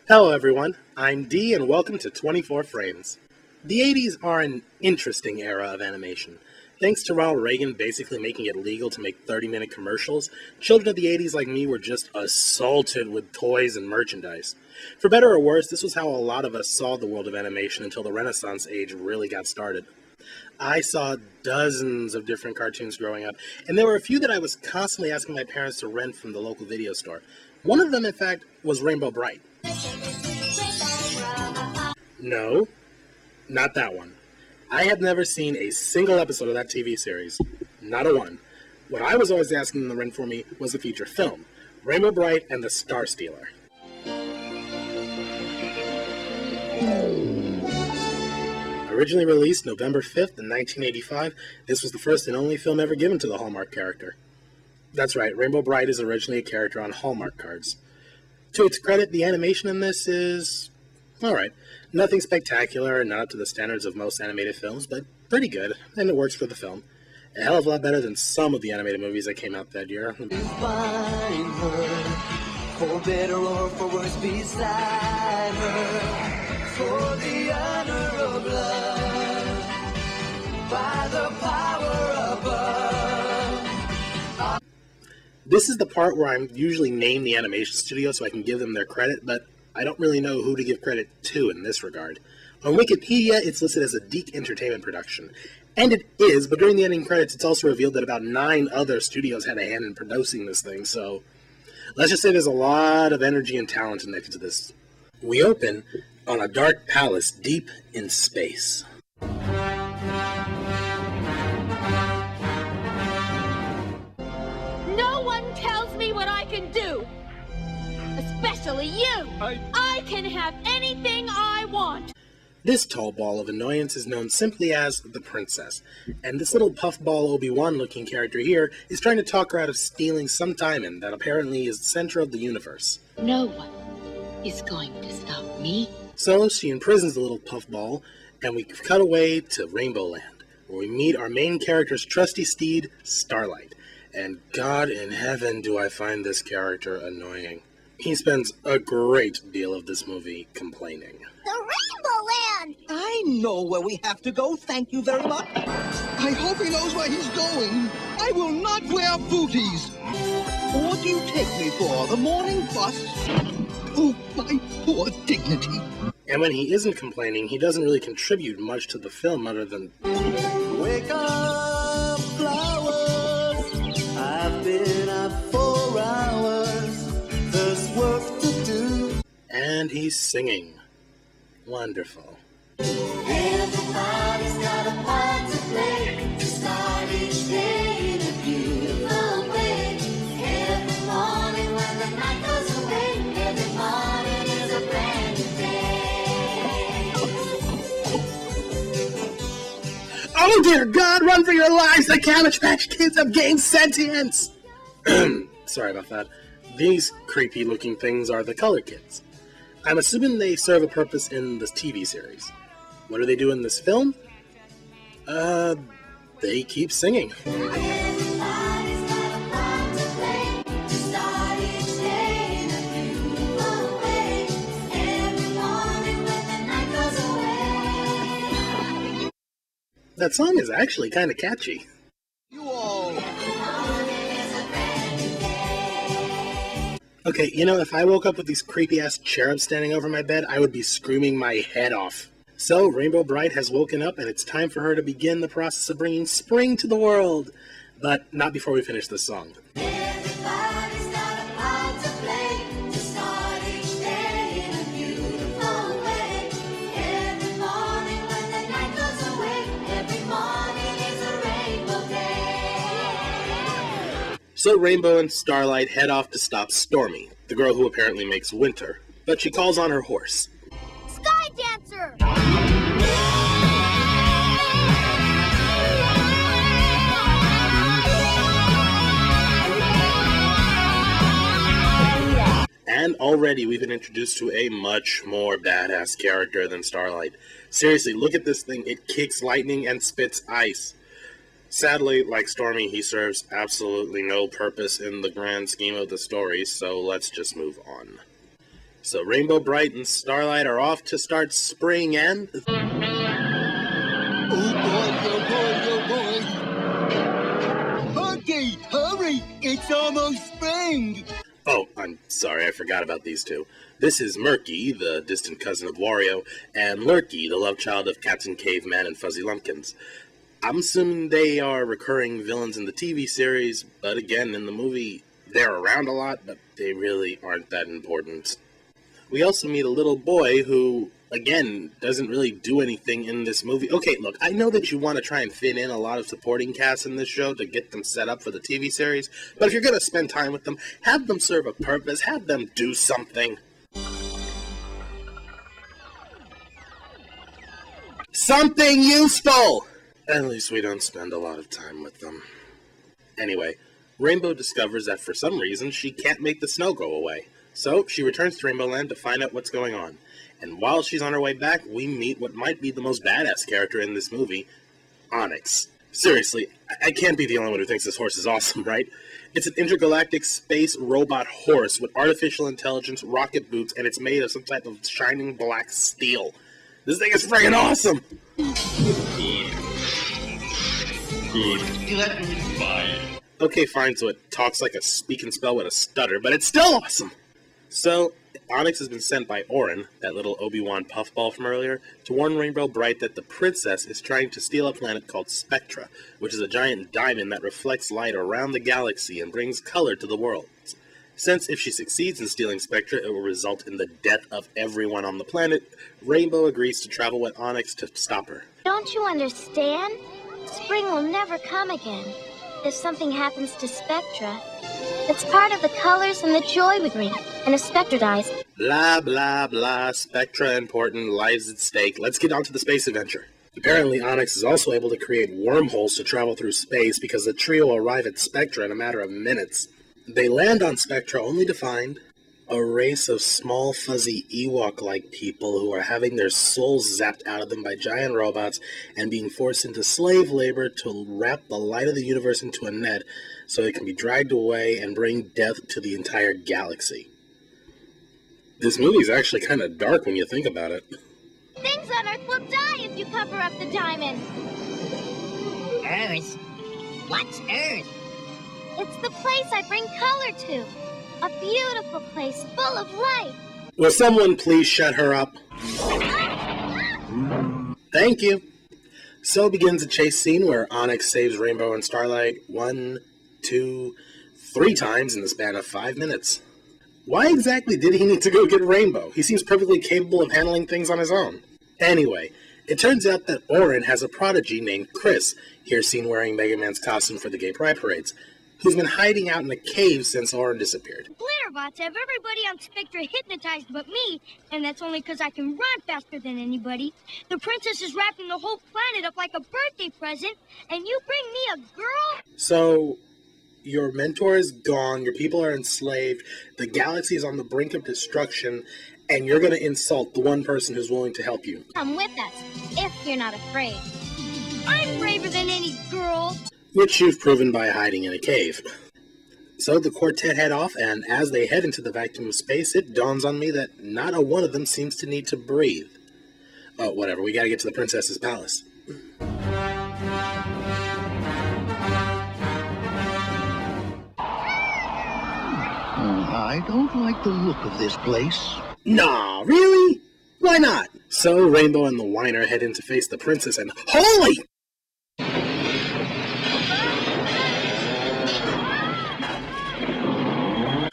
Hello everyone, I'm Dee and welcome to 24 Frames. The 80s are an interesting era of animation. Thanks to Ronald Reagan basically making it legal to make 30-minute commercials, children of the 80s like me were just assaulted with toys and merchandise. For better or worse, this was how a lot of us saw the world of animation until the Renaissance age really got started. I saw dozens of different cartoons growing up, and there were a few that I was constantly asking my parents to rent from the local video store. One of them, in fact, was Rainbow Brite. No, not that one. I had never seen a single episode of that TV series. Not a one. What I was always asking them to rent for me was the feature film, Rainbow Brite and the Star Stealer. Originally released November 5th in 1985, this was the first and only film ever given to the Hallmark character. That's right, Rainbow Brite is originally a character on Hallmark cards. To its credit, the animation in this is alright. Nothing spectacular and not up to the standards of most animated films, but pretty good, and it works for the film. A hell of a lot better than some of the animated movies that came out that year. You find her, for better or for worse, beside her, for the honor of love, by the power above. This is the part where I'm usually named the animation studio so I can give them their credit, but I don't really know who to give credit to in this regard. On Wikipedia, it's listed as a Deke Entertainment production. And it is, but during the ending credits, it's also revealed that about 9 other studios had a hand in producing this thing, so let's just say there's a lot of energy and talent connected to this. We open on a dark palace deep in space. No one tells me what I can do. Especially you! I can have anything I want! This tall ball of annoyance is known simply as the princess, and this little puffball Obi-Wan looking character here is trying to talk her out of stealing some diamond that apparently is the center of the universe. No one is going to stop me. So she imprisons the little puffball, and we cut away to Rainbow Land, where we meet our main character's trusty steed, Starlight. And God in heaven do I find this character annoying. He spends a great deal of this movie complaining. The Rainbow Land! I know where we have to go, thank you very much. I hope he knows where he's going. I will not wear booties. What do you take me for, the morning bus? Oh, my poor dignity. And when he isn't complaining, he doesn't really contribute much to the film other than... Wake up, flowers. I've been up 4 hours. There's work to do. And he's singing. Wonderful. Everybody's got a part to play to start each day in a beautiful way. Every morning when the night goes away, every morning is a brand new day. Oh dear God, run for your lives! The Cabbage Patch Kids have gained sentience! Sorry about that. These creepy looking things are the Color Kids. I'm assuming they serve a purpose in this TV series. What do they do in this film? They keep singing. Everybody's got a part to play to start each day in a beautiful way. Every morning when the night goes away. That song is actually kind of catchy. You all. Okay, you know, if I woke up with these creepy-ass cherubs standing over my bed, I would be screaming my head off. So, Rainbow Brite has woken up, and it's time for her to begin the process of bringing spring to the world. But not before we finish this song. Everybody's got a part to play to start each day in a beautiful way. Every morning when the night goes away, every morning is a rainbow day. So Rainbow and Starlight head off to stop Stormy, the girl who apparently makes winter. But she calls on her horse. Sky Dancer! And already we've been introduced to a much more badass character than Starlight. Seriously, look at this thing. It kicks lightning and spits ice. Sadly, like Stormy, he serves absolutely no purpose in the grand scheme of the story, so let's just move on. So Rainbow Brite and Starlight are off to start spring and... Oh boy. Okay, hurry! It's almost spring! Oh, I'm sorry, I forgot about these two. This is Murky, the distant cousin of Wario, and Lurky, the love child of Captain Caveman and Fuzzy Lumpkins. I'm assuming they are recurring villains in the TV series, but again, in the movie, they're around a lot, but they really aren't that important. We also meet a little boy who, again, doesn't really do anything in this movie. Okay, look, I know that you want to try and fit in a lot of supporting cast in this show to get them set up for the TV series, but if you're going to spend time with them, have them serve a purpose, have them do something. Something useful! At least we don't spend a lot of time with them. Anyway, Rainbow discovers that for some reason she can't make the snow go away. So she returns to Rainbow Land to find out what's going on. And while she's on her way back, we meet what might be the most badass character in this movie, Onyx. Seriously, I can't be the only one who thinks this horse is awesome, right? It's an intergalactic space robot horse with artificial intelligence, rocket boots, and it's made of some type of shining black steel. This thing is friggin' awesome! Good. Let me buy it. Okay, fine, so it talks like a speak and spell with a stutter, but it's still awesome! So, Onyx has been sent by Orin, that little Obi-Wan puffball from earlier, to warn Rainbow Brite that the princess is trying to steal a planet called Spectra, which is a giant diamond that reflects light around the galaxy and brings color to the world. Since if she succeeds in stealing Spectra, it will result in the death of everyone on the planet, Rainbow agrees to travel with Onyx to stop her. Don't you understand? Spring will never come again. If something happens to Spectra, it's part of the colors and the joy we bring. And if Spectra dies... Blah, blah, blah. Spectra important, lives at stake. Let's get on to the space adventure. Apparently, Onyx is also able to create wormholes to travel through space because the trio arrive at Spectra in a matter of minutes. They land on Spectra only to find a race of small, fuzzy Ewok-like people who are having their souls zapped out of them by giant robots and being forced into slave labor to wrap the light of the universe into a net so it can be dragged away and bring death to the entire galaxy. This movie is actually kind of dark when you think about it. Things on Earth will die if you cover up the diamond. Earth? What's Earth? It's the place I bring color to. A beautiful place full of light. Will someone please shut her up? Thank you. So begins a chase scene where Onyx saves Rainbow and Starlight 1, 2, 3 times in the span of 5 minutes. Why exactly did he need to go get Rainbow? He seems perfectly capable of handling things on his own. Anyway, it turns out that Orin has a prodigy named Chris, here seen wearing Mega Man's costume for the gay pride parades, who's been hiding out in a cave since Orin disappeared. Glitterbots have everybody on Spectra hypnotized but me, and that's only because I can run faster than anybody. The princess is wrapping the whole planet up like a birthday present, and you bring me a girl? So, your mentor is gone, your people are enslaved, the galaxy is on the brink of destruction, and you're gonna insult the one person who's willing to help you. Come with us, if you're not afraid. I'm braver than any girl. Which you've proven by hiding in a cave. So the quartet head off, and as they head into the vacuum of space, it dawns on me that not a one of them seems to need to breathe. Oh, whatever, we gotta get to the princess's palace. I don't like the look of this place. Nah, really? Why not? So Rainbow and the Whiner head in to face the princess, and holy!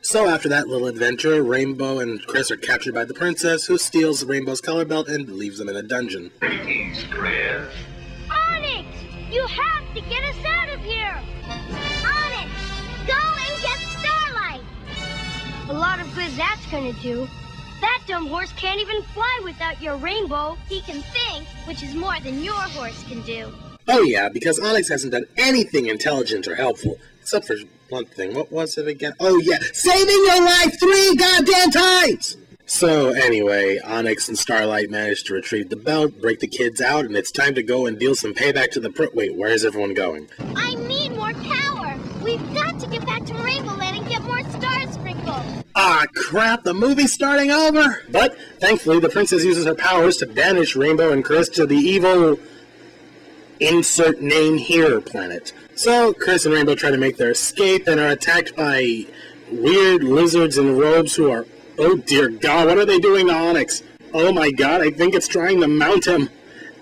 So after that little adventure, Rainbow and Chris are captured by the princess, who steals Rainbow's color belt and leaves them in a dungeon. Greetings, Chris. Onyx! You have to get us out of here! Onyx, go and get Starlight. A lot of good that's gonna do. That dumb horse can't even fly without your rainbow. He can think, which is more than your horse can do. Oh yeah, because Onyx hasn't done anything intelligent or helpful, except for one thing. What was it again? Oh yeah, saving your life 3 goddamn times! So anyway, Onyx and Starlight managed to retrieve the belt, break the kids out, and it's time to go and deal some payback to the Wait, where is everyone going? I need more power. We've got to get back to Rainbow Land and get more stars sprinkled. Ah, crap, the movie's starting over! But, thankfully, the princess uses her powers to banish Rainbow and Chris to the evil... insert name here planet. So, Chris and Rainbow try to make their escape and are attacked by weird lizards in robes who are... Oh dear God, what are they doing to Onyx? Oh my God, I think it's trying to mount him.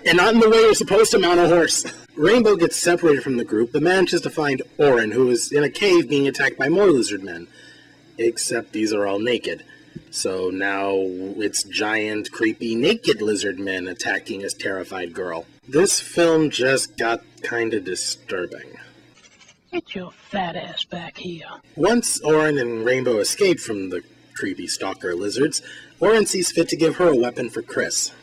And not in the way you're supposed to mount a horse. Rainbow gets separated from the group, but manages to find Orin, who is in a cave being attacked by more lizard men. Except these are all naked. So now it's giant, creepy, naked lizard men attacking his terrified girl. This film just got kinda disturbing. Get your fat ass back here. Once Orin and Rainbow escape from the creepy stalker lizards, Orin sees fit to give her a weapon for Chris.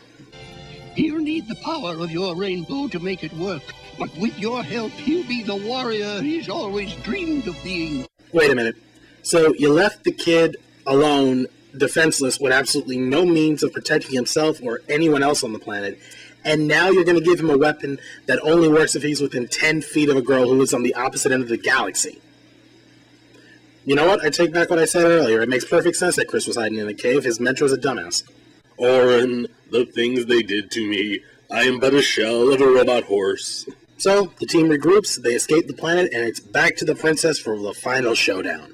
He'll need the power of your rainbow to make it work. But with your help, he'll be the warrior he's always dreamed of being. Wait a minute. So you left the kid alone, defenseless, with absolutely no means of protecting himself or anyone else on the planet, and now you're going to give him a weapon that only works if he's within 10 feet of a girl who lives on the opposite end of the galaxy. You know what? I take back what I said earlier. It makes perfect sense that Chris was hiding in a cave. His mentor's a dumbass. Orin, the things they did to me. I am but a shell of a robot horse. So, the team regroups, they escape the planet, and it's back to the princess for the final showdown.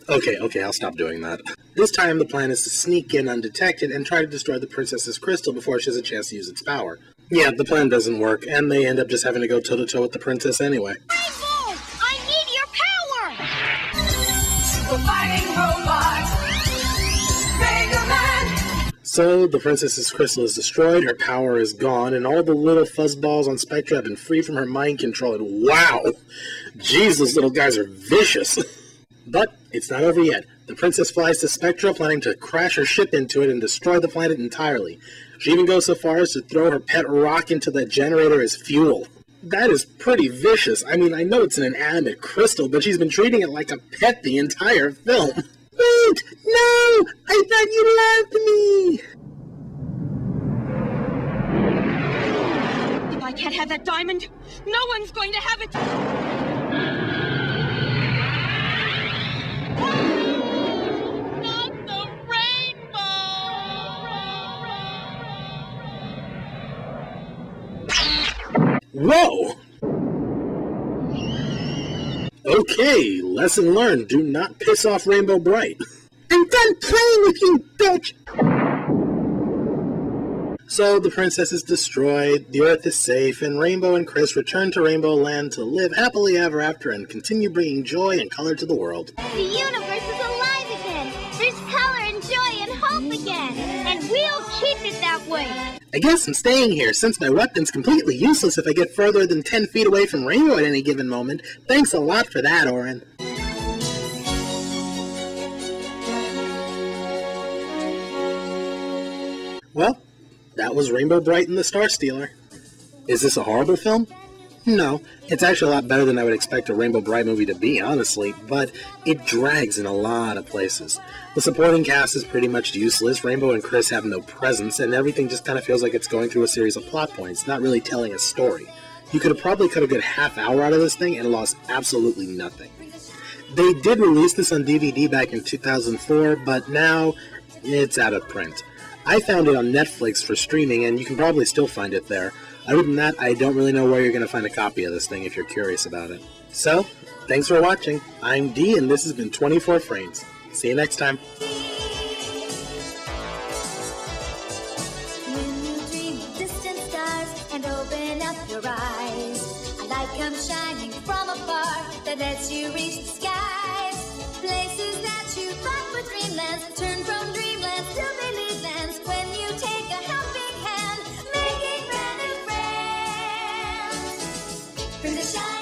Okay, I'll stop doing that. This time, the plan is to sneak in undetected and try to destroy the princess's crystal before she has a chance to use its power. Yeah, the plan doesn't work, and they end up just having to go toe-to-toe with the princess anyway. Rainbow! I need your power! Super fighting robot, Mega Man. So, the princess's crystal is destroyed, her power is gone, and all the little fuzzballs on Spectra have been freed from her mind control, and wow! Jeez, those little guys are vicious! But it's not over yet. The princess flies to Spectra, planning to crash her ship into it and destroy the planet entirely. She even goes so far as to throw her pet rock into the generator as fuel. That is pretty vicious. I mean, I know it's an inanimate crystal, but she's been treating it like a pet the entire film. Wait! No! I thought you loved me! If I can't have that diamond, no one's going to have it! Not the rainbow! Whoa! Okay, lesson learned. Do not piss off Rainbow Brite. I'm done playing with you, bitch! So the princess is destroyed, the Earth is safe, and Rainbow and Chris return to Rainbow Land to live happily ever after and continue bringing joy and color to the world. The universe is alive again. There's color and joy and hope again. And we'll keep it that way. I guess I'm staying here, since my weapon's completely useless if I get further than 10 feet away from Rainbow at any given moment. Thanks a lot for that, Orin. Well, that was Rainbow Brite and the Star Stealer. Is this a horrible film? No, it's actually a lot better than I would expect a Rainbow Brite movie to be, honestly, but it drags in a lot of places. The supporting cast is pretty much useless, Rainbow and Chris have no presence, and everything just kind of feels like it's going through a series of plot points, not really telling a story. You could have probably cut a good half hour out of this thing and lost absolutely nothing. They did release this on DVD back in 2004, but now it's out of print. I found it on Netflix for streaming, and you can probably still find it there. Other than that, I don't really know where you're going to find a copy of this thing if you're curious about it. So, thanks for watching. I'm Dee, and this has been 24 Frames. See you next time. When you dream of distant stars and open up your eyes, a light comes shining from afar that lets you reach the skies. Places that you thought were dreamlands turn from dreamlands to believe lands when you take a helping hand, making brand new friends. From the shine